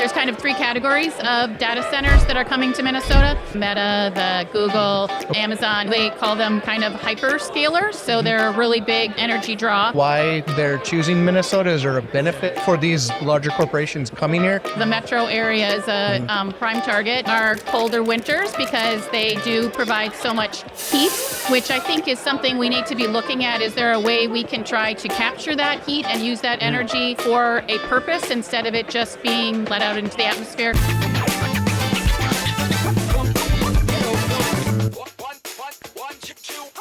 there's kind of three categories of data centers that are coming to Minnesota. Meta, the Google, Amazon, they call them kind of hyperscalers. So they're a really big energy draw. Why they're choosing Minnesota? Is there a benefit for these larger corporations coming here? The metro area is a prime target. Our colder winters, because they do provide so much heat, which I think is something we need to be looking at. Is there a way we can try to capture that heat and use that energy for a purpose instead of it just being let out into the atmosphere?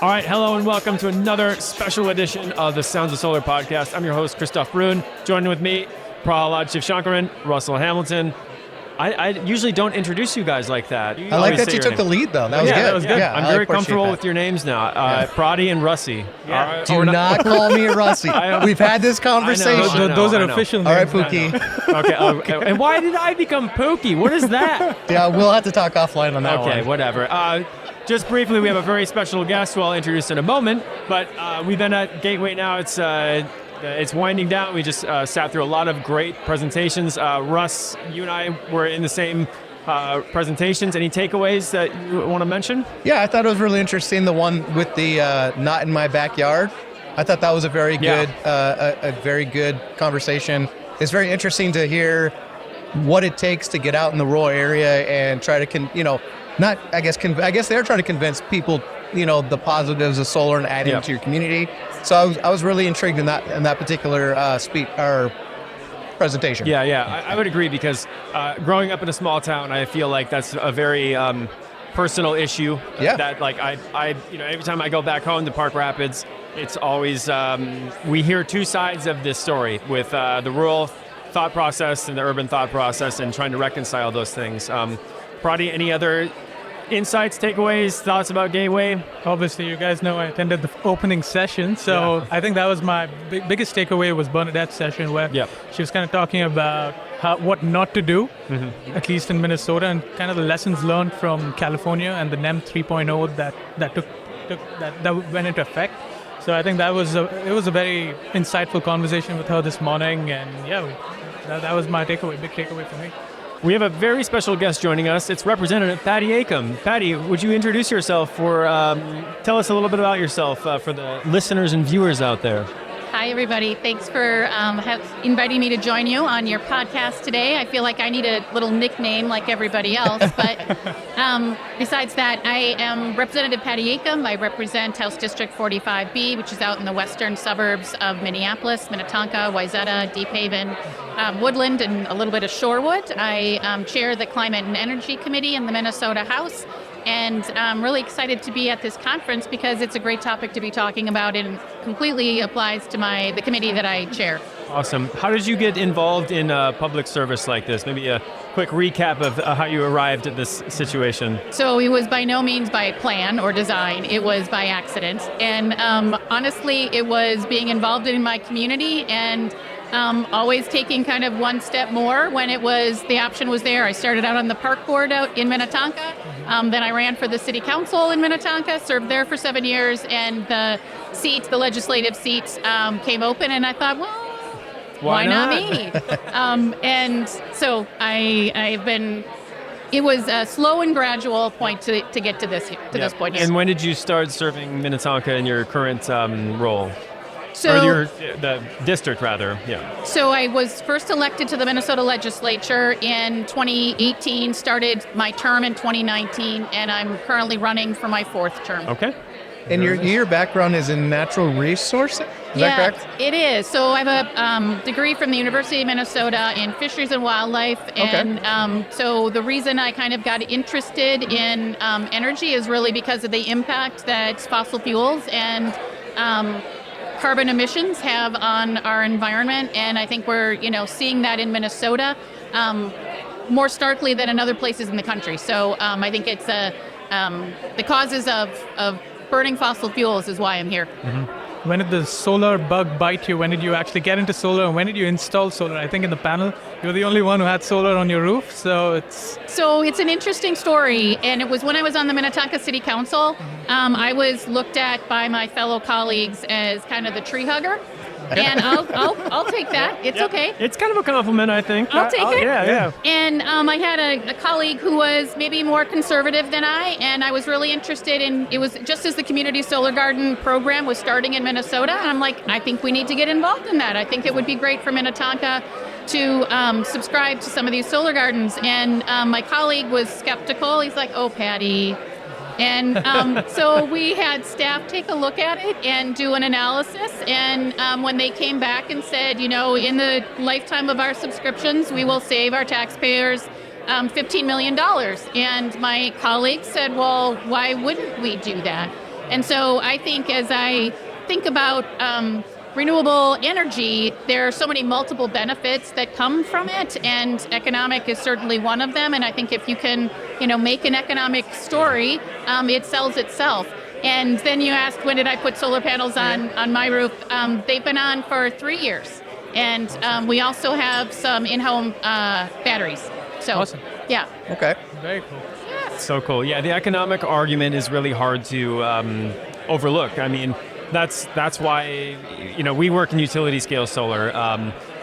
All right, hello and welcome to another special edition of the Sounds of Solar podcast. I'm your host, Christoph Brun. Joining with me, Prahalad Shivshankaran, Russell Hamilton. I usually don't introduce you guys like that. I like that you took the lead, though. That was good. That was good. Yeah, I'm very comfortable with your names now. Pradi and Russi. Yeah. Do not call me Russi. We've had this conversation. I know, Those are official names. All right, Pookie. Okay. And why did I become Pookie? What is that? Yeah, we'll have to talk offline on that one. Okay, whatever. Just briefly, we have a very special guest who I'll introduce in a moment. But we've been at Gateway now. It's winding down. We just sat through a lot of great presentations. Russ, you and I were in the same presentations. Any takeaways that you want to mention? Yeah, I thought it was really interesting. The one with the not in my backyard. I thought that was a very good, a very good conversation. It's very interesting to hear what it takes to get out in the rural area and try to, I guess they're trying to convince people, the positives of solar and adding to your community. So I was really intrigued in that particular presentation. I would agree because growing up in a small town, I feel like that's a very personal issue. Yeah. That I every time I go back home to Park Rapids, it's always we hear two sides of this story with the rural thought process and the urban thought process, and trying to reconcile those things. Pradi, any other insights, takeaways, thoughts about Gateway? Obviously, you guys know I attended the opening session, so I think that was my biggest takeaway was Bernadette's session, where she was kind of talking about what not to do, at least in Minnesota, and kind of the lessons learned from California and the NEM 3.0 that went into effect. So I think it was a very insightful conversation with her this morning, and that was my takeaway, big takeaway for me. We have a very special guest joining us. It's Representative Patty Acomb. Patty, would you introduce yourself or tell us a little bit about yourself for the listeners and viewers out there? Hi, everybody. Thanks for inviting me to join you on your podcast today. I feel like I need a little nickname like everybody else. But besides that, I am Representative Patty Acomb. I represent House District 45B, which is out in the western suburbs of Minneapolis, Minnetonka, Wayzata, Deep Haven, Woodland, and a little bit of Shorewood. I chair the Climate and Energy Committee in the Minnesota House. And I'm really excited to be at this conference because it's a great topic to be talking about and completely applies to the committee that I chair. Awesome. How did you get involved in public service like this? Maybe a quick recap of how you arrived at this situation. So it was by no means by plan or design. It was by accident. And honestly, it was being involved in my community and always taking kind of one step more when the option was there. I started out on the park board out in Minnetonka. Then I ran for the city council in Minnetonka, served there for 7 years, and the legislative seats came open, and I thought, well, why not me? And so it was a slow and gradual point to get to this point. Yes. And when did you start serving Minnetonka in your current role? So, the district, rather, So I was first elected to the Minnesota legislature in 2018, started my term in 2019, and I'm currently running for my fourth term. Okay. And your background is in natural resources? Is that correct? It is. So I have a degree from the University of Minnesota in fisheries and wildlife. And so the reason I kind of got interested in energy is really because of the impact that fossil fuels and carbon emissions have on our environment, and I think we're seeing that in Minnesota more starkly than in other places in the country. So I think it's the causes of burning fossil fuels is why I'm here. Mm-hmm. When did the solar bug bite you? When did you actually get into solar? And when did you install solar? I think in the panel, you're the only one who had solar on your roof. So it's an interesting story. And it was when I was on the Minnetonka City Council, I was looked at by my fellow colleagues as kind of the tree hugger. And I'll take that. It's okay. It's kind of a compliment, I think. I'll take it. Yeah. And I had a colleague who was maybe more conservative than I, and I was really interested in, it was just as the Community Solar Garden program was starting in Minnesota, and I'm like, I think we need to get involved in that. I think it would be great for Minnetonka to subscribe to some of these solar gardens. And my colleague was skeptical. He's like, oh, Patty. And so we had staff take a look at it and do an analysis. And when they came back and said, in the lifetime of our subscriptions, we will save our taxpayers $15 million. And my colleague said, well, why wouldn't we do that? And so I think as I think about renewable energy, there are so many multiple benefits that come from it, and economic is certainly one of them. And I think if you can, make an economic story, it sells itself. And then you asked, when did I put solar panels on my roof? They've been on for 3 years. And we also have some in-home batteries. So, awesome. Yeah. Okay. Very cool. So cool. Yeah, the economic argument is really hard to overlook. I mean, that's why we work in utility scale solar,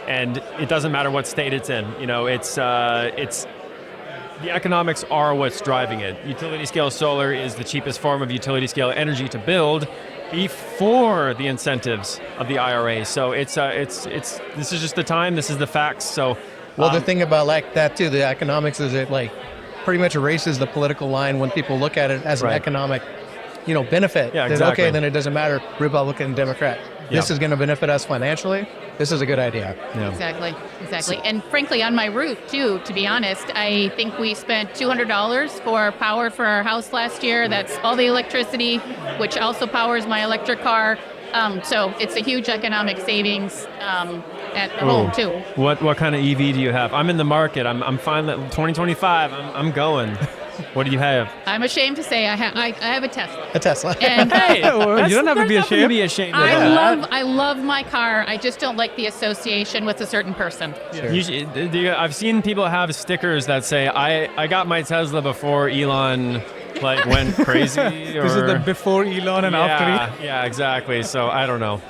and it doesn't matter what state it's in. It's the economics are what's driving it. Utility scale solar is the cheapest form of utility scale energy to build before the incentives of the IRA. So it's this is just the time. This is the facts. So the thing about like that too, the economics is it like pretty much erases the political line when people look at it as an economic benefit. Yeah, Then, exactly. okay, then it doesn't matter, Republican, Democrat. This is going to benefit us financially. This is a good idea. Yeah. Exactly. And frankly, on my roof too, to be honest, I think we spent $200 for power for our house last year. That's all the electricity, which also powers my electric car. So it's a huge economic savings at home too. What kind of EV do you have? I'm in the market. I'm fine. 2025. I'm going. What do you have? I'm ashamed to say I have a Tesla. A Tesla. And Hey, Well, you don't have to be there's nothing to ashamed. be ashamed of that. I love my car. I just don't like the association with a certain person. Sure. I've seen people have stickers that say, I got my Tesla before Elon went crazy. This is the before Elon and after. Yeah, exactly. So I don't know.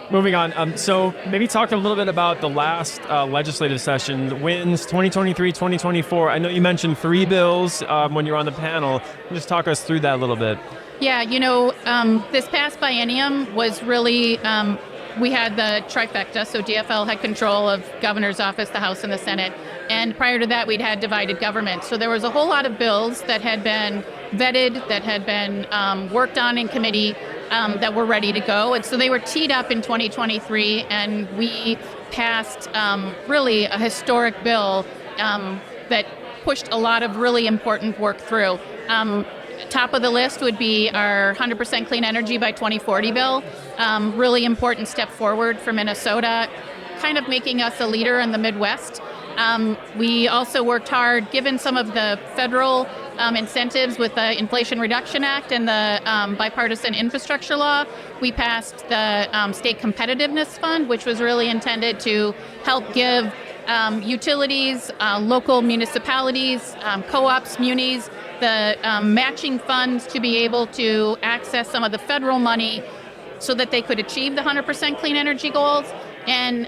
Moving on. So maybe talk a little bit about the last legislative session, wins 2023, 2024. I know you mentioned 3 bills when you were on the panel. Just talk us through that a little bit. Yeah, this past biennium was really, we had the trifecta, so DFL had control of governor's office, the House, and the Senate. And prior to that, we'd had divided government. So there was a whole lot of bills that had been vetted, that had been worked on in committee, that were ready to go. And so they were teed up in 2023, and we passed really a historic bill that pushed a lot of really important work through. Top of the list would be our 100% clean energy by 2040 bill. Really important step forward for Minnesota, kind of making us a leader in the Midwest. We also worked hard, given some of the federal incentives with the Inflation Reduction Act and the bipartisan infrastructure law. We passed the State Competitiveness Fund, which was really intended to help give utilities, local municipalities, co-ops, munis, the matching funds to be able to access some of the federal money so that they could achieve the 100% clean energy goals. And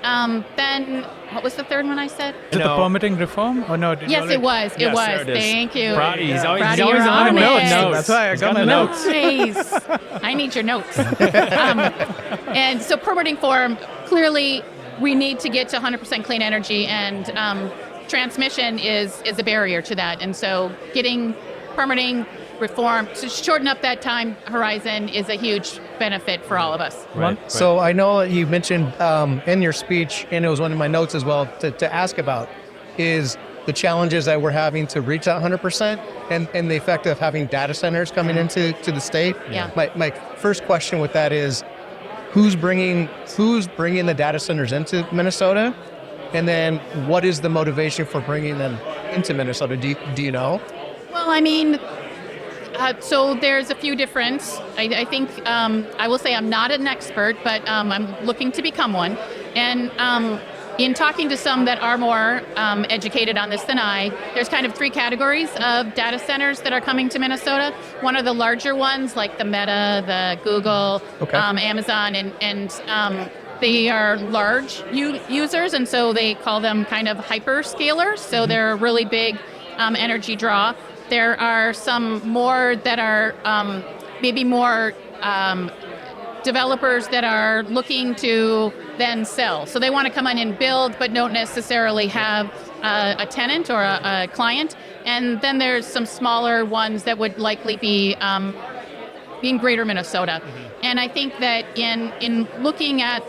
then, what was the third one I said? Is it the permitting reform or no? Yes, it was. It Yes, was. there it is. Thank you. Brady, he's always Brady, on you're the on notes. it. That's why I He's got my the notes. Nice. I need your notes. And so permitting form, clearly we need to get to 100% clean energy, and transmission is a barrier to that. And so getting permitting reform to shorten up that time horizon is a huge benefit for all of us. Right. So I know you mentioned in your speech, and it was one of my notes as well, to ask about, is the challenges that we're having to reach that 100% and the effect of having data centers coming into the state. Yeah. My first question with that is, who's bringing the data centers into Minnesota? And then what is the motivation for bringing them into Minnesota? Do you know? Well, I mean, so there's a few different, I think, I will say I'm not an expert, but I'm looking to become one. And in talking to some that are more educated on this than I, there's kind of 3 categories of data centers that are coming to Minnesota. One are the larger ones, like the Meta, the Google, Okay. Amazon, and they are large users, and so they call them kind of hyperscalers. So they're a really big energy draw. There are some more that are maybe more developers that are looking to then sell. So they want to come in and build, but don't necessarily have a tenant or a client. And then there's some smaller ones that would likely be in greater Minnesota. And I think that in looking at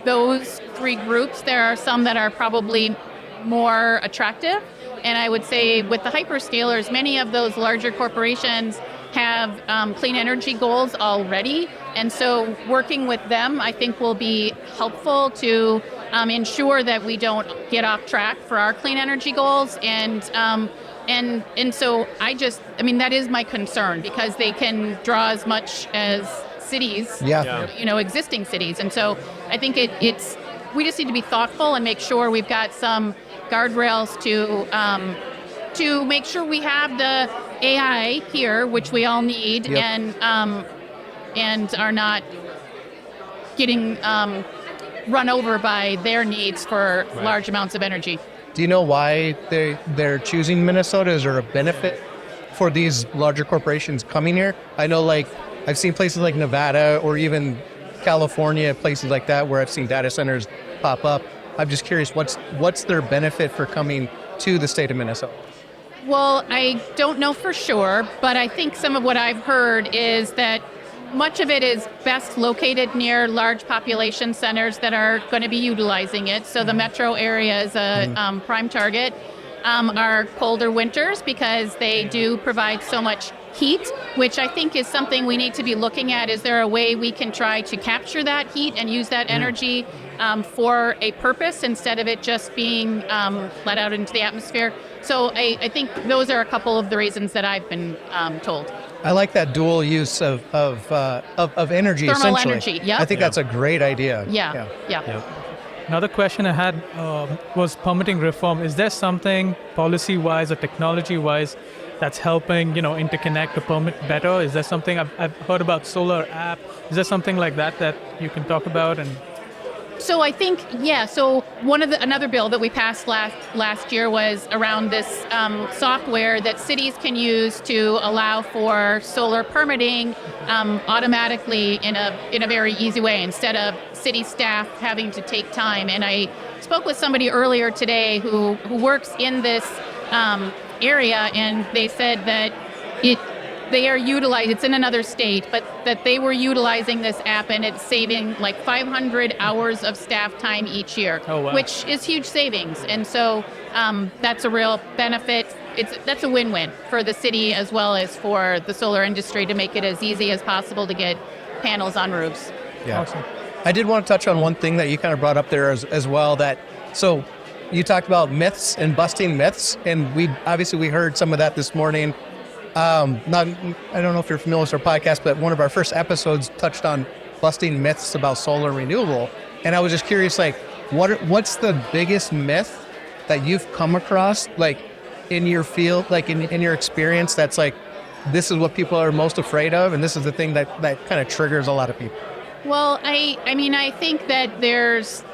those three groups, there are some that are probably more attractive. And I would say with the hyperscalers, many of those larger corporations have clean energy goals already. And so working with them, I think, will be helpful to ensure that we don't get off track for our clean energy goals. And so that is my concern, because they can draw as much as cities, existing cities. And so I think we just need to be thoughtful and make sure we've got some guardrails to make sure we have the AI here, which we all need, and are not getting run over by their needs for large amounts of energy. Do you know why they're choosing Minnesota? Is there a benefit for these larger corporations coming here? I know, like, I've seen places like Nevada or even California, places like that, where I've seen data centers pop up. I'm just curious, what's their benefit for coming to the state of Minnesota? Well, I don't know for sure, but I think some of what I've heard is that much of it is best located near large population centers that are going to be utilizing it. So the metro area is a prime target. Our colder winters, because they do provide so much heat, which I think is something we need to be looking at. Is there a way we can try to capture that heat and use that energy for a purpose instead of it just being let out into the atmosphere? So I think those are a couple of the reasons that I've been told. I like that dual use of energy. Thermal essentially. energy, yeah. I think that's a great idea. Yeah. Another question I had was permitting reform. Is there something policy-wise or technology-wise that's helping, interconnect the permit better? Is there something I've heard about solar app? Is there something like that you can talk about? And so I think, so another bill that we passed last year was around this software that cities can use to allow for solar permitting automatically in a very easy way, instead of city staff having to take time. And I spoke with somebody earlier today who works in this area, and they said that they are utilizing, it's in another state, but that they were utilizing this app, and it's saving like 500 hours of staff time each year, which is huge savings. And so that's a real benefit. That's a win-win for the city as well as for the solar industry, to make it as easy as possible to get panels on roofs. Yeah. Awesome. I did want to touch on one thing that you kind of brought up there as well, so you talked about myths and busting myths, and we heard some of that this morning. I don't know if you're familiar with our podcast, but one of our first episodes touched on busting myths about solar and renewable. And I was just curious, like, what's the biggest myth that you've come across, like, in your field, like in your experience, that's like, this is what people are most afraid of, and this is the thing that kind of triggers a lot of people? Well, I think that there's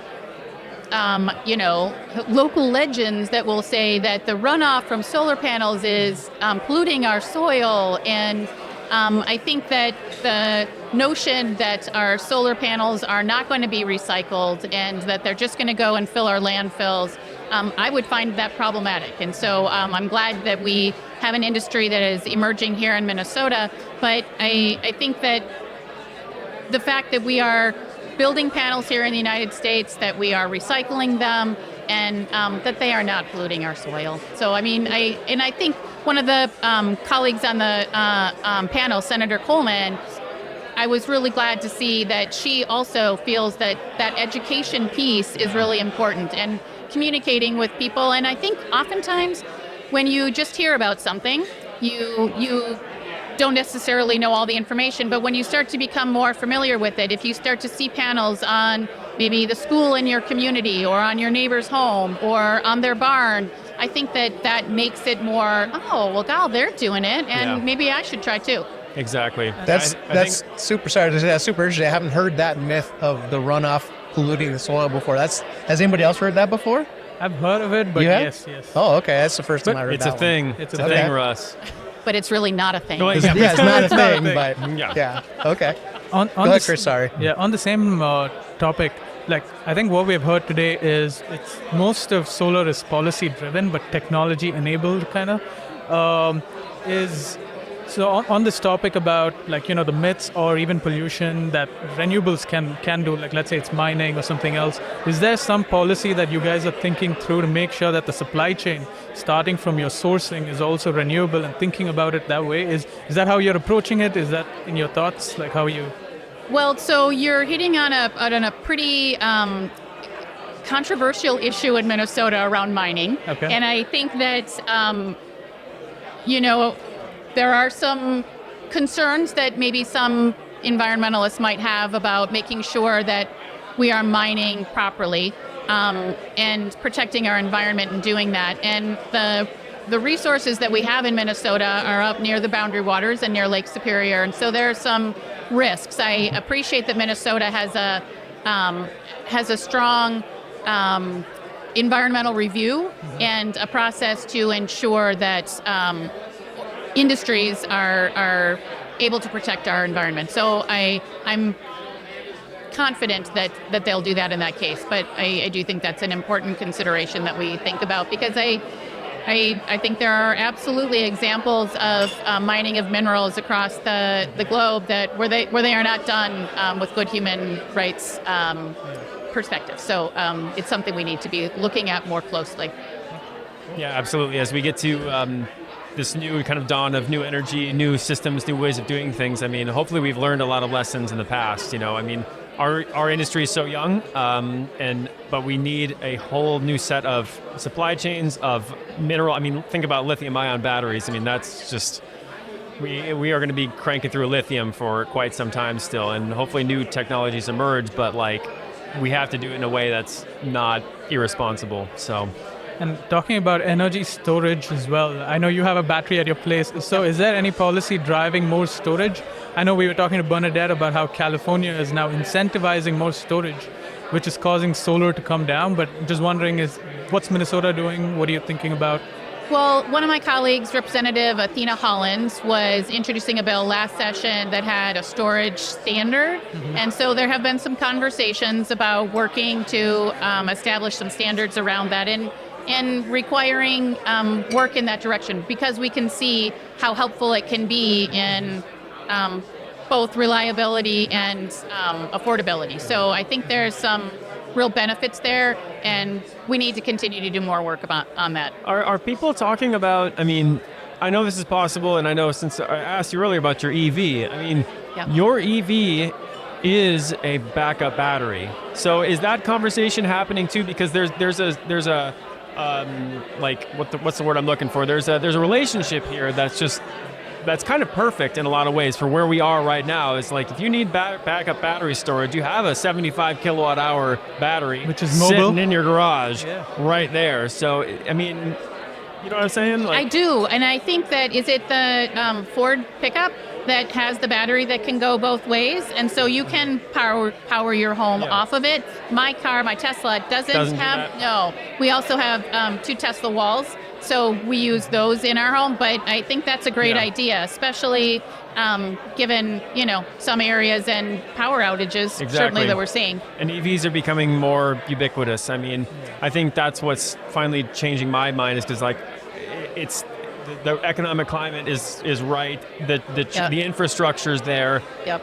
local legends that will say that the runoff from solar panels is polluting our soil. And I think that the notion that our solar panels are not going to be recycled and that they're just going to go and fill our landfills, I would find that problematic. And so I'm glad that we have an industry that is emerging here in Minnesota. But I think that the fact that we are building panels here in the United States, that we are recycling them, and that they are not polluting our soil. So, I think one of the colleagues on the panel, Senator Coleman, I was really glad to see that she also feels that education piece is really important, and communicating with people. And I think oftentimes when you just hear about something, you don't necessarily know all the information, but when you start to become more familiar with it, if you start to see panels on maybe the school in your community or on your neighbor's home or on their barn, I think that makes it more, they're doing it, and maybe I should try too. Exactly. That's super interesting. I haven't heard that myth of the runoff polluting the soil before. Has anybody else heard that before? I've heard of it, but You have? yes. Oh, okay. That's the first time I heard It's that a thing. It's It's a a thing. thing, Russ. But it's really not a thing. No, Yeah, it's not a thing, but Yeah. yeah. Okay. On Go ahead, Chris. Sorry. Yeah, on the same topic, like I think what we've heard today is it's most of solar is policy driven, but technology enabled kind of. So on this topic about the myths or even pollution that renewables can do, like let's say it's mining or something else, is there some policy that you guys are thinking through to make sure that the supply chain, starting from your sourcing, is also renewable and thinking about it that way? Is that how you're approaching it? Is that in your thoughts, like how you? Well, so you're hitting on a pretty controversial issue in Minnesota around mining. Okay. And I think that, there are some concerns that maybe some environmentalists might have about making sure that we are mining properly and protecting our environment and doing that. And the resources that we have in Minnesota are up near the boundary waters and near Lake Superior. And so there are some risks. I appreciate that Minnesota has a strong environmental review and a process to ensure that industries are able to protect our environment. So I'm confident that they'll do that in that case. But I do think that's an important consideration that we think about, because I think there are absolutely examples of mining of minerals across the globe where they are not done with good human rights perspective. So it's something we need to be looking at more closely. Yeah, absolutely. As we get to this new kind of dawn of new energy, new systems, new ways of doing things, I mean, hopefully we've learned a lot of lessons in the past. I mean, our industry is so young, but we need a whole new set of supply chains of mineral. I mean, think about lithium-ion batteries. I mean, that's just we are going to be cranking through lithium for quite some time still, and hopefully new technologies emerge. But we have to do it in a way that's not irresponsible. So. And talking about energy storage as well, I know you have a battery at your place. So is there any policy driving more storage? I know we were talking to Bernadette about how California is now incentivizing more storage, which is causing solar to come down. But just wondering, what's Minnesota doing? What are you thinking about? Well, one of my colleagues, Representative Athena Hollins, was introducing a bill last session that had a storage standard. Mm-hmm. And so there have been some conversations about working to establish some standards around that and requiring work in that direction, because we can see how helpful it can be in both reliability and affordability. So I think there's some real benefits there, and we need to continue to do more work on that. Are people talking about, I mean, I know this is possible, and I know since I asked you earlier about your EV, I mean, Your EV is a backup battery. So is that conversation happening too? Because there's a what's the word I'm looking for? There's a relationship here that's kind of perfect in a lot of ways for where we are right now. It's like, if you need backup battery storage, you have a 75 kilowatt hour battery, which is mobile, sitting in your garage right there. So I mean, you know what I'm saying? I do, and I think that, is it the Ford pickup that has the battery that can go both ways, and so you can power your home off of it. My car, my Tesla, doesn't have. No, we also have 2 Tesla walls, so we use those in our home. But I think that's a great idea, especially given some areas and power outages certainly that we're seeing. And EVs are becoming more ubiquitous. I mean, I think that's what's finally changing my mind, is because it's. The economic climate is right. The infrastructure is there. Yep.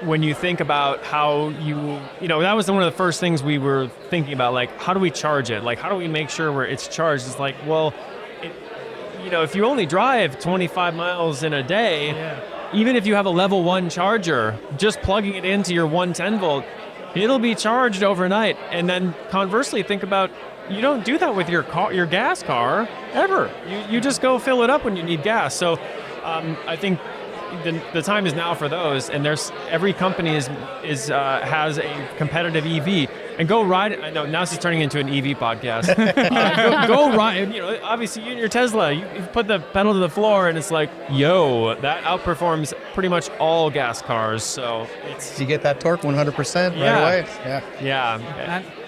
When you think about how that was one of the first things we were thinking about. Like, how do we charge it? Like, how do we make sure it's charged? It's like, well, if you only drive 25 miles in a day, even if you have a level 1 charger, just plugging it into your 110 volt, it'll be charged overnight. And then conversely, think about, you don't do that with your gas car ever. You just go fill it up when you need gas. So I think the time is now for those, and every company has a competitive EV. And go ride it. I know now this is turning into an EV podcast. Go ride. Obviously you and your Tesla, you put the pedal to the floor, and it's like, yo, that outperforms pretty much all gas cars. So you get that torque 100% right away. Yeah.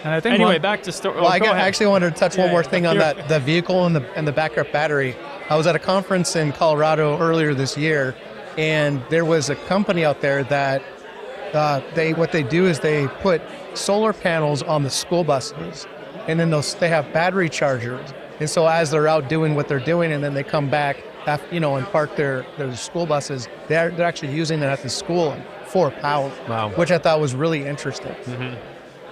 And I think anyway, back to Well, I actually wanted to touch one more thing on that, the vehicle and the backup battery. I was at a conference in Colorado earlier this year, and there was a company out there that what they do is they put solar panels on the school buses, and then they have battery chargers. And so as they're out doing what they're doing, and then they come back, and park their school buses, they're actually using that at the school for power, which I thought was really interesting. Mm-hmm.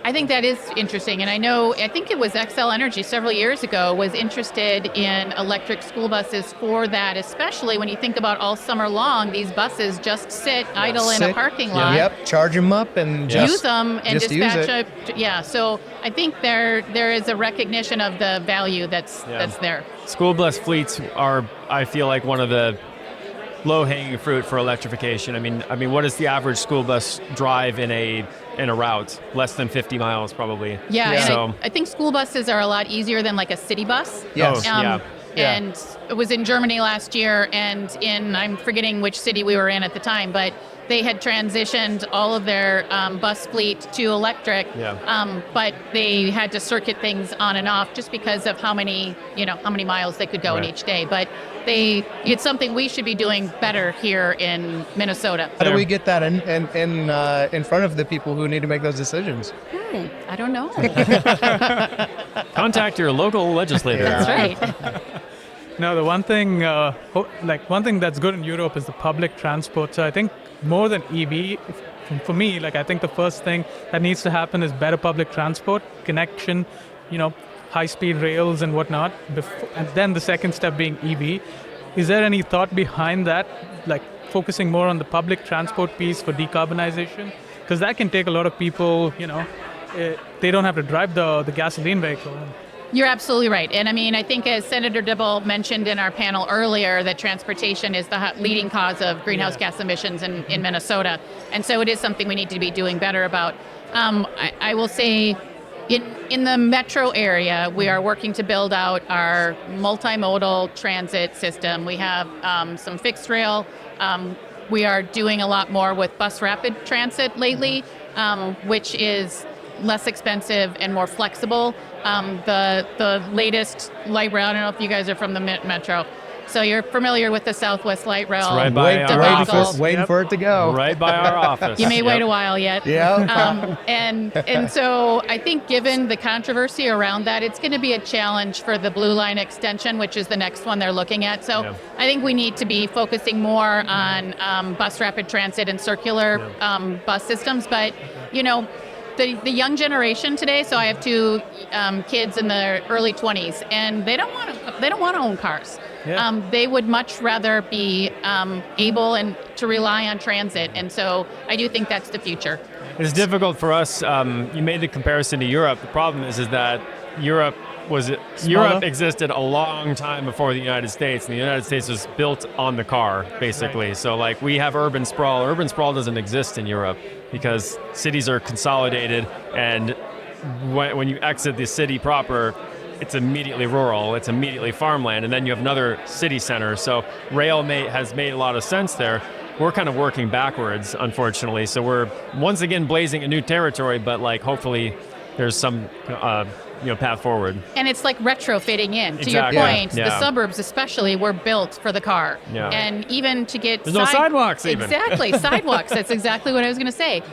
I think that is interesting, and I think it was Xcel Energy several years ago was interested in electric school buses for that, especially when you think about all summer long, these buses just sit idle in a parking lot. Yep, charge them up and just use them and just dispatch it. Yeah, so I think there is a recognition of the value that's there. School bus fleets are, I feel like, one of the low-hanging fruit for electrification. I mean, what does the average school bus drive in a route? Less than 50 miles, probably. Yeah. So I think school buses are a lot easier than like a city bus. Yes. And it was in Germany last year, and I'm forgetting which city we were in at the time, but they had transitioned all of their bus fleet to electric, but they had to circuit things on and off just because of how many miles they could go in each day. But it's something we should be doing better here in Minnesota. How do we get that in front of the people who need to make those decisions? I don't know. Contact your local legislator. That's right. No, the one thing that's good in Europe is the public transport. So I think more than EV, for me, I think the first thing that needs to happen is better public transport connection, high-speed rails and whatnot, and then the second step being EV. Is there any thought behind that, focusing more on the public transport piece for decarbonization? Because that can take a lot of people, they don't have to drive the gasoline vehicle. You're absolutely right. And I think as Senator Dibble mentioned in our panel earlier, that transportation is the leading cause of greenhouse gas emissions in Minnesota. And so it is something we need to be doing better about. I will say in the metro area, we are working to build out our multimodal transit system. We have some fixed rail. We are doing a lot more with bus rapid transit lately, which is less expensive and more flexible. The latest light rail, I don't know if you guys are from the Metro, so you're familiar with the Southwest Light Rail. It's right by our office. Waiting for it to go. Right by our office. You may wait a while yet. Yeah. And so I think given the controversy around that, it's going to be a challenge for the Blue Line extension, which is the next one they're looking at. So I think we need to be focusing more on bus rapid transit and circular bus systems. But, the young generation today, so I have two kids in their early 20s, and they don't want to own cars. Yeah. They would much rather be able and to rely on transit, and so I do think that's the future. It's difficult for us. You made the comparison to Europe. The problem is that Europe existed a long time before the United States, and the United States was built on the car, basically. Right. So, we have urban sprawl. Urban sprawl doesn't exist in Europe because cities are consolidated, and when you exit the city proper, it's immediately rural, it's immediately farmland, and then you have another city center. So rail has made a lot of sense there. We're kind of working backwards, unfortunately. So we're once again blazing a new territory, but hopefully there's some path forward. And it's retrofitting in. To your point, the suburbs especially were built for the car. Yeah. And even to get no sidewalks even. Exactly, sidewalks. That's exactly what I was going to say.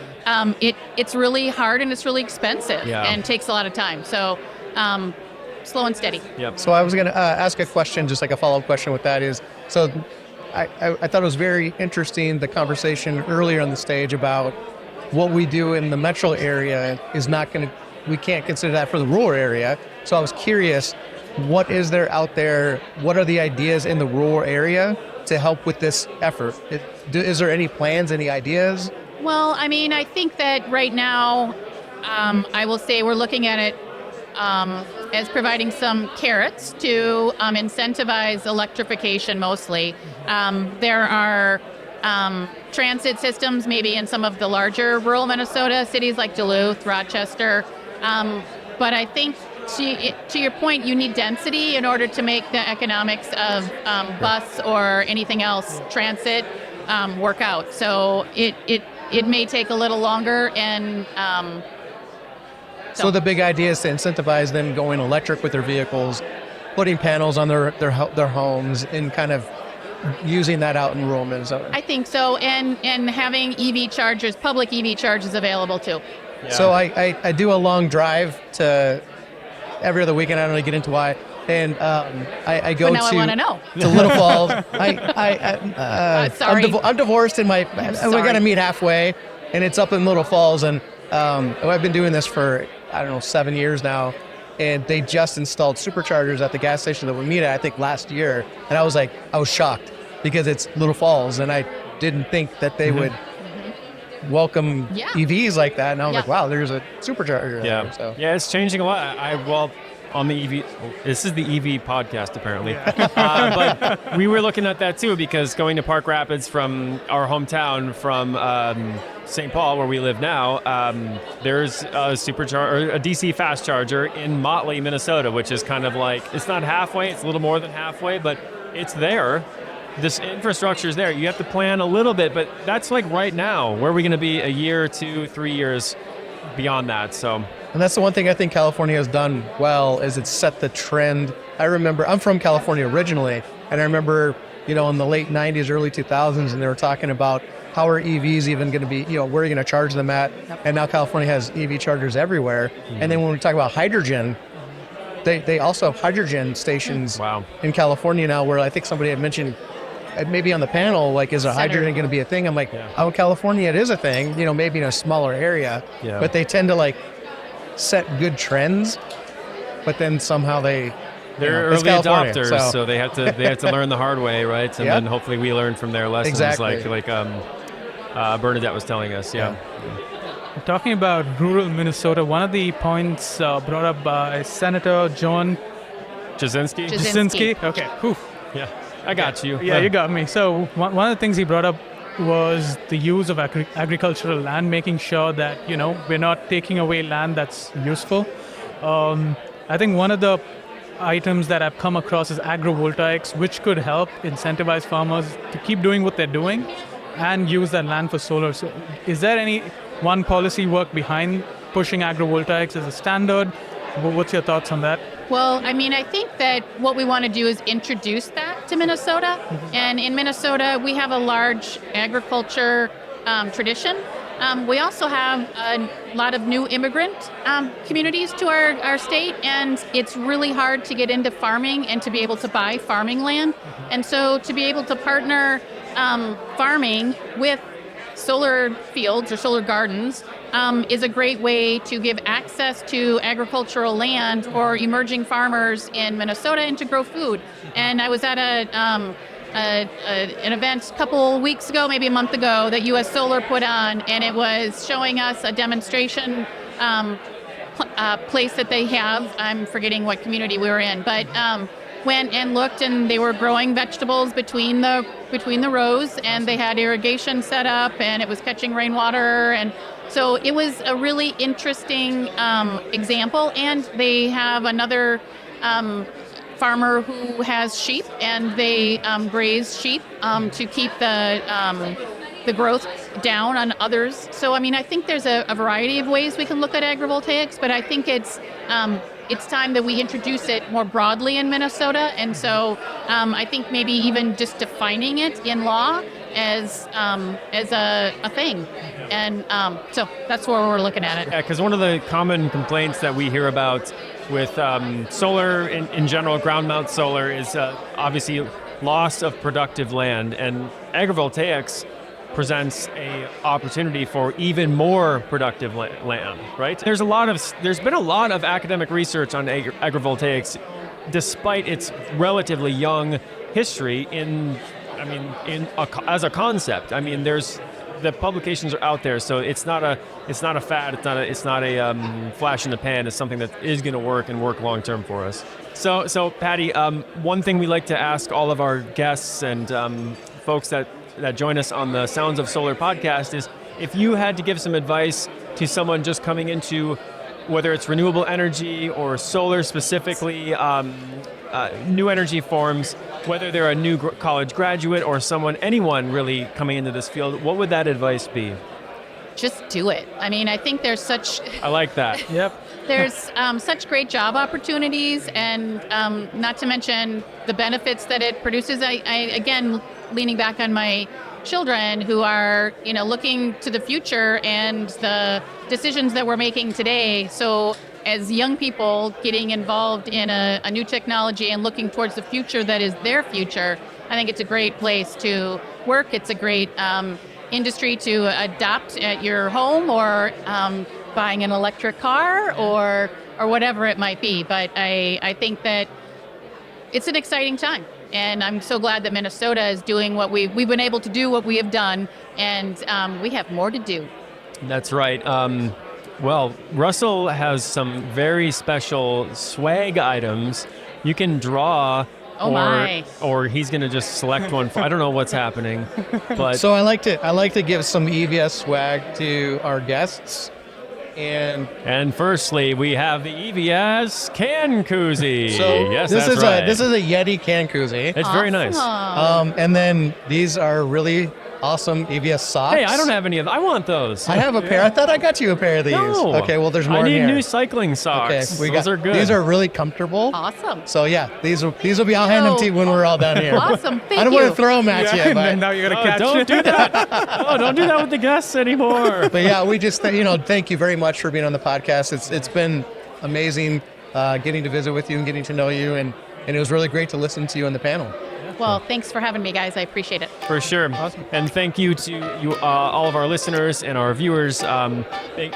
It's really hard and it's really expensive and takes a lot of time. So slow and steady. Yep. So I was going to ask a question, just a follow-up question with that is, so I thought it was very interesting, the conversation earlier on the stage about what we do in the metro area is not going to, we can't consider that for the rural area. So I was curious, what is there out there? What are the ideas in the rural area to help with this effort? Is there any plans, any ideas? Well, I think that right now, I will say we're looking at it as providing some carrots to incentivize electrification mostly. There are transit systems, maybe in some of the larger rural Minnesota cities like Duluth, Rochester. But I think to your point, you need density in order to make the economics of bus or anything else, transit, work out. So it may take a little longer, and so the big idea is to incentivize them going electric with their vehicles, putting panels on their homes, and kind of using that out in rural Minnesota. I think so, and having EV chargers, public EV chargers available too. Yeah. So I do a long drive to every other weekend. I don't really get into why. And I go But now I want to know. to Little Falls. Sorry. I'm divorced, and we got to meet halfway, and it's up in Little Falls. And I've been doing this for 7 years now, and they just installed superchargers at the gas station that we meet at, I think last year, and I was shocked because it's Little Falls, and I didn't think that they would welcome EVs like that, and I was like, wow, there's a supercharger there. So. Yeah, it's changing a lot. On the EV, this is the EV podcast apparently, but we were looking at that too, because going to Park Rapids from our hometown, from St. Paul, where we live now, there's a DC fast charger in Motley, Minnesota, which is kind of like, it's not halfway, it's a little more than halfway, but it's there. This infrastructure is there. You have to plan a little bit, but that's like right now. Where are we going to be a year, 2, 3 years beyond that? So. And that's the one thing I think California has done well, is it's set the trend. I remember, I'm from California originally, and I remember, in the late 90s, early 2000s, and they were talking about how are EVs even going to be, where are you going to charge them at? And now California has EV chargers everywhere. And then when we talk about hydrogen, they also have hydrogen stations in California now, where I think somebody had mentioned, maybe on the panel, like, is a hydrogen going to be a thing? I'm like, in California it is a thing, maybe in a smaller area, but they tend to set good trends, but then somehow they're early adopters, so they have to learn the hard way, right? And then hopefully we learn from their lessons, like Bernadette was telling us. Talking about rural Minnesota, one of the points brought up by Senator John Jasinski. Okay. Whew. Yeah, I got you. Yeah, you got me. So one of the things he brought up was the use of agricultural land, making sure that, we're not taking away land that's useful. I think one of the items that I've come across is agrivoltaics, which could help incentivize farmers to keep doing what they're doing and use that land for solar. So is there any one policy work behind pushing agrivoltaics as a standard? What's your thoughts on that? Well, I think that what we want to do is introduce that to Minnesota. And in Minnesota, we have a large agriculture tradition. We also have a lot of new immigrant communities to our state, and it's really hard to get into farming and to be able to buy farming land. And so to be able to partner farming with solar fields or solar gardens is a great way to give access to agricultural land for emerging farmers in Minnesota and to grow food. And I was at an event a couple weeks ago, maybe a month ago, that U.S. Solar put on, and it was showing us a demonstration place that they have. I'm forgetting what community we were in, but went and looked, and they were growing vegetables between the rows, and they had irrigation set up, and it was catching rainwater, and so it was a really interesting example. And they have another farmer who has sheep, and they graze sheep to keep the growth down on others. So I think there's a variety of ways we can look at agrivoltaics, but I think it's time that we introduce it more broadly in Minnesota. And so I think maybe even just defining it in law as a thing. And so that's where we're looking at it. Yeah, because one of the common complaints that we hear about with solar in general, ground mount solar, is obviously loss of productive land. And agrivoltaics presents a opportunity for even more productive land, right? There's been a lot of academic research on agrivoltaics, despite its relatively young history as a concept. The publications are out there, so it's not a fad. It's not a flash in the pan. It's something that is going to work and work long term for us. So Patty, one thing we like to ask all of our guests and folks that that join us on the Sounds of Solar podcast is, if you had to give some advice to someone just coming into, whether it's renewable energy or solar specifically, new energy forms, whether they're a new college graduate or anyone really coming into this field, what would that advice be? Just do it. I mean, I think there's such... I like that. Yep. There's such great job opportunities, and not to mention the benefits that it produces. I again, leaning back on my children who are, looking to the future and the decisions that we're making today. So as young people getting involved in a new technology and looking towards the future that is their future, I think it's a great place to work. It's a great industry to adopt at your home, or buying an electric car, or whatever it might be. But I think that it's an exciting time. And I'm so glad that Minnesota is doing what we've been able to do what we have done, and we have more to do. That's right. Well, Russell has some very special swag items. You can draw, or he's going to just select one. I don't know what's happening, but So I like to give some EVS swag to our guests. And firstly, we have the EVS can koozie. So yes, this that's is right. this is a Yeti can koozie. It's very nice. And then these are really awesome EVS socks. Hey, I don't have any of them. I want those. I have a pair. I thought I got you a pair of these. No. Okay, well, there's more I need in here. new cycling socks. Okay, Those are good. These are really comfortable. Awesome. So yeah, these will be. I'll hand them to you when we're all done here. Awesome. Thank you. I don't want to throw them at you, but now you're gonna catch don't it. do that. Oh, don't do that with the guests anymore. But yeah, we just thank you very much for being on the podcast. It's been amazing getting to visit with you and getting to know you, and it was really great to listen to you on the panel. Well, thanks for having me, guys. I appreciate it. For sure. Awesome. And thank you to you, all of our listeners and our viewers.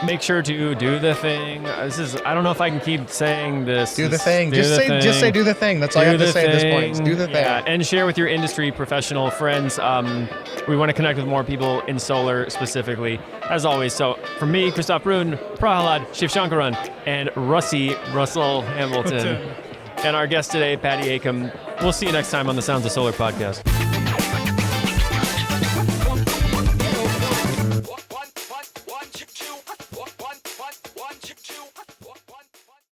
Make sure to do the thing. I don't know if I can keep saying this. Do the thing. Just say do the thing. That's all you have to say at this point. Is do the thing. Yeah, and share with your industry professional friends. We want to connect with more people in solar specifically, as always. So from me, Christoph Brun, Prahalad, Shiv Shankaran, and Russell Hamilton. And our guest today, Patty Acomb. We'll see you next time on the Sounds of Solar podcast.